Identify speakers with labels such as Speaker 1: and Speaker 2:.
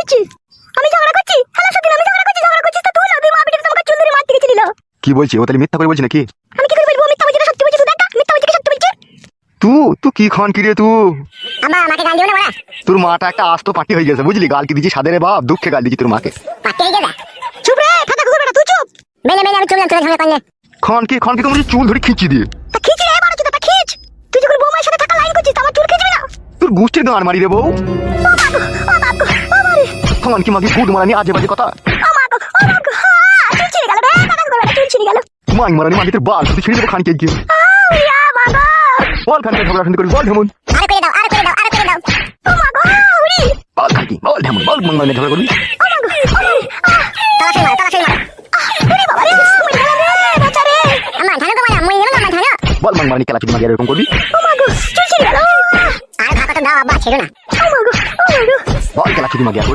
Speaker 1: হয়েছে? আমি ঝগড়া করছি? হ্যালো সত্যি আমি ঝগড়া করছি তো তুই না, তুই মা বিটিকে তোমাকে চুল ধরে মারতে গেছিলি।
Speaker 2: কি বলছি? ও তাহলে মিথ্যা করে বলছি নাকি?
Speaker 1: আমি কি করে বলবো মিথ্যা বলছি না সত্যি বলছি? তুই দেখ মিথ্যা বলছি কি সত্যি বলছি?
Speaker 2: তুই কি খান কি রে তুই?
Speaker 1: আমাকে গাল দিও না বড়া।
Speaker 2: তোর মাটা একটা আস্ত পাটি হয়ে গেছে বুঝলি, গাল কি দিছি সাদের বাপ, দুঃখে গাল দিছি তোর মাকে।
Speaker 1: পাটি হয়ে গেছে? চুপ রে ফাটা কুকুর বেটা, তুই চুপ। মেলে আমি চুল ধরে ঝগড়া করলে।
Speaker 2: খান কি তুমি চুল ধরে খিঁচি দিয়ে।
Speaker 1: তা খিচ রে মারা চুদা, তা খিচ। তুই যখন বৌমার সাথে থাকা লাইন করছিস আমার চুল খিচবি না?
Speaker 2: তোর গুষ্টির গান মারি রে বউ।
Speaker 1: ও মাগো মারে।
Speaker 2: খান কি মাগি ফুড মারানি আজে বাজে কথা।
Speaker 1: ও মাগো চুল ছিঁড়ে গেল রে, ফাটা কুকুর বেটা চুল ছিঁড়ে গেল।
Speaker 2: মাই মারানি মাগি তোর বাল তুই ছিঁড়ে দেবো খানকে গিয়ে।
Speaker 1: ইয়া মাগো।
Speaker 2: বল খানকে ঝগড়া শুনতে করি, বল ঢেমন।
Speaker 1: আরে করে দাও ও মাগো উড়ি।
Speaker 2: বল খানকি, বল ঢেমন, বল মাংমানে ঝগড়া করবি।
Speaker 1: ও মাগো তাড়াতাড়ি মার। উড়ি বাবা রে, মুই গেল রে বাচ্চারে। আমার ধানো তো মারা, মুই গেল আমার ধানো।
Speaker 2: বল মাংমানি খেলা চুদি মাগি এরকম করবি।
Speaker 1: ও মাগো চুল ছিঁড়ে গেল। আর ভাগা তো দাও আব্বা ছেড়ো না। ও মাগো
Speaker 2: বল খেলা চুদি মাগি আর